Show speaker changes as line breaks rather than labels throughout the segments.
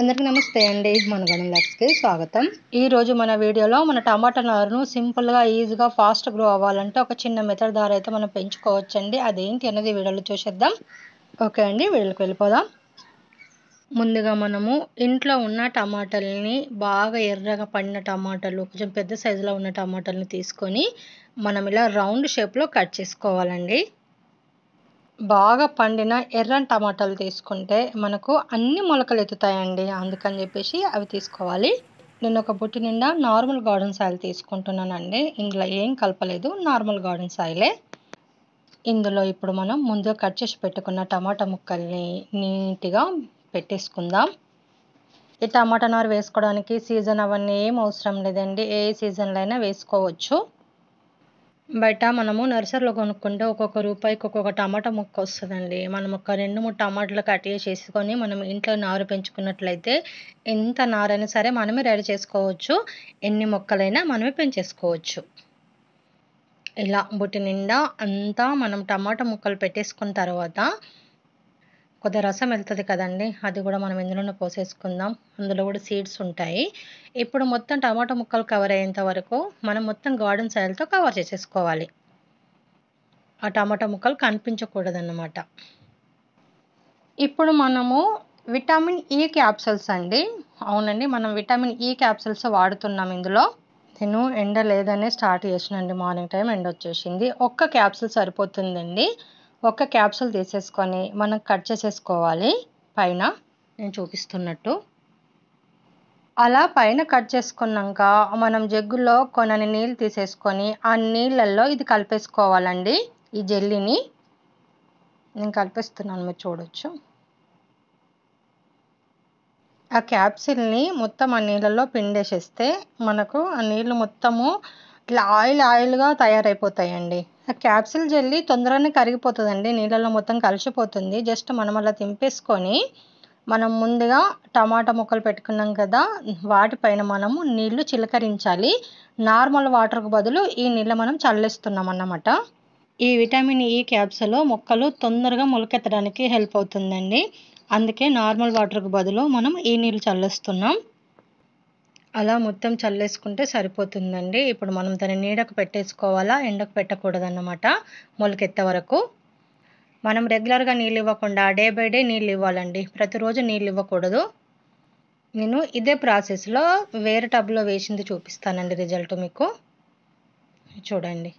అందరికీ నమస్తే అండి. మన గణలక్స్కి స్వాగతం. ఈరోజు మన వీడియోలో మన టమాటా నారును సింపుల్గా ఈజీగా ఫాస్ట్ గ్రో అవ్వాలంటే ఒక చిన్న మెథడ్ ద్వారా అయితే మనం పెంచుకోవచ్చండి. అదేంటి అన్నది వీడియోలో చూసేద్దాం. ఓకే అండి, వీడియోకి వెళ్ళిపోదాం. ముందుగా మనము ఇంట్లో ఉన్న టమాటాలని బాగా ఎర్రగా పండిన టమాటాలు, కొంచెం పెద్ద సైజులో ఉన్న టమాటాలని తీసుకొని మనం ఇలా రౌండ్ షేప్లో కట్ చేసుకోవాలండి. బాగా పండిన ఎర్రని టమాటాలు తీసుకుంటే మనకు అన్ని మొలకలు ఎత్తుతాయండి. అందుకని చెప్పేసి అవి తీసుకోవాలి. నేను ఒక బుట్టి నిండా నార్మల్ గార్డెన్ సాయిల్ తీసుకుంటున్నానండి. ఇందులో ఏం కలపలేదు, నార్మల్ గార్డెన్ సాయిలే. ఇందులో ఇప్పుడు మనం ముందుగా కట్ చేసి పెట్టుకున్న టమాటా ముక్కల్ని నీట్గా పెట్టేసుకుందాం. ఈ టమాటా నారు వేసుకోవడానికి సీజన్ అవన్నీ ఏం అవసరం లేదండి. ఏ సీజన్లో అయినా వేసుకోవచ్చు. బయట మనము నర్సరీలో కొనుక్కుంటే ఒక్కొక్క రూపాయికి ఒక్కొక్క టమాటా ముక్క వస్తుందండి. మనం ఒక 2-3 టమాటాలు కట్ చేసుకొని మనం ఇంట్లో నారు పెంచుకున్నట్లయితే ఎంత నారైనా సరే మనమే రెడీ చేసుకోవచ్చు. ఎన్ని మొక్కలైనా మనమే పెంచేసుకోవచ్చు. ఇలా బుట్టి నిండా అంతా మనం టమాటా ముక్కలు పెట్టేసుకున్న తర్వాత కొద్దిగా రసం వెళ్తుంది కదండి, అది కూడా మనం ఇందులోనే పోసేసుకుందాం. అందులో కూడా సీడ్స్ ఉంటాయి. ఇప్పుడు మొత్తం టమాటా ముక్కలు కవర్ అయ్యేంత వరకు మనం మొత్తం గార్డెన్ సాయిల్తో కవర్ చేసేసుకోవాలి. ఆ టమాటా ముక్కలు కనిపించకూడదన్నమాట. ఇప్పుడు మనము విటమిన్ ఈ క్యాప్సూల్స్ అండి. అవునండి, మనం విటమిన్ ఈ క్యాప్సూల్స్ వాడుతున్నాం ఇందులో. నేను ఎండ లేదనే స్టార్ట్ చేసినండి. మార్నింగ్ టైం ఎండ వచ్చేసింది. ఒక్క క్యాప్సూల్ సరిపోతుందండి. ఒక్క క్యాప్సూల్ తీసేసుకొని మనం కట్ చేసేసుకోవాలి పైన, నేను చూపిస్తున్నట్టు. అలా పైన కట్ చేసుకున్నాక మనం జగ్గులో కొన్ని నీళ్ళు తీసేసుకొని ఆ నీళ్ళల్లో ఇది కలిపేసుకోవాలండి. ఈ జెల్లీని నేను కలిపేస్తున్నాను, మీరు చూడొచ్చు. ఆ క్యాప్సూల్ని మొత్తం ఆ నీళ్ళల్లో పిండేసేస్తే మనకు ఆ నీళ్ళు మొత్తము ఇట్లా ఆయిల్గా తయారైపోతాయండి. ఆ క్యాప్సూల్ జెల్లీ తొందరగానే కరిగిపోతుందండి, నీళ్ళల్లో మొత్తం కలిసిపోతుంది. జస్ట్ మనం అలా తింపేసుకొని మనం ముందుగా టమాటా ముక్కలు పెట్టుకున్నాం కదా, వాటిపైన మనము నీళ్లు చిలకరించాలి. నార్మల్ వాటర్కు బదులు ఈ నీళ్ళు మనం చల్లేస్తున్నాం అన్నమాట. ఈ విటమిన్ ఈ క్యాప్సూల్ మొక్కలు తొందరగా మొలకెత్తడానికి హెల్ప్ అవుతుందండి. అందుకే నార్మల్ వాటర్కు బదులు మనం ఈ నీళ్ళు చల్లేస్తున్నాం. అలా మొత్తం చల్లేసుకుంటే సరిపోతుందండి. ఇప్పుడు మనం దాన్ని నీడకు పెట్టేసుకోవాలా, ఎండకు పెట్టకూడదన్నమాట మొలకెత్తే వరకు. మనం రెగ్యులర్గా నీళ్ళు ఇవ్వకుండా డే బై డే నీళ్ళు ఇవ్వాలండి. ప్రతిరోజు నీళ్ళు ఇవ్వకూడదు. నేను ఇదే ప్రాసెస్లో వేరే టబ్లో వేసింది చూపిస్తానండి రిజల్ట్ మీకు. చూడండి,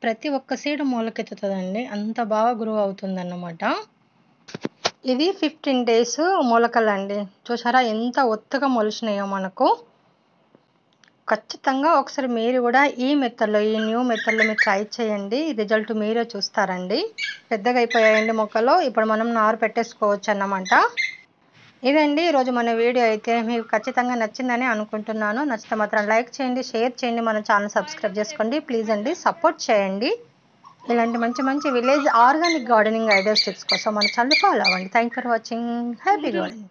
ప్రతి ఒక్క సీడ్ మొలకెత్తుతుందండి. అంత బాగా గ్రో అవుతుందన్నమాట. ఇది 15 డేస్ మొలకలండి. చూసారా ఎంత ఒత్తుగా మొలిచినాయో మనకు. ఖచ్చితంగా ఒకసారి మీరు కూడా ఈ న్యూ మెథడ్లో మీరు ట్రై చేయండి. రిజల్ట్ మీరే చూస్తారండి. పెద్దగా అయిపోయాయండి మొక్కలు. ఇప్పుడు మనం నారు పెట్టేసుకోవచ్చు అన్నమాట. ఇదండి ఈరోజు మన వీడియో అయితే. మీకు ఖచ్చితంగా నచ్చిందని అనుకుంటున్నాను. నచ్చితే మాత్రం లైక్ చేయండి, షేర్ చేయండి, మన ఛానల్ సబ్స్క్రైబ్ చేసుకోండి. ప్లీజ్ అండి, సపోర్ట్ చేయండి. ఇలాంటి మంచి మంచి village organic gardening ideas tips కోసం మన ఛానల్ ఫాలో అవ్వండి. Thank for watching. Happy gardening.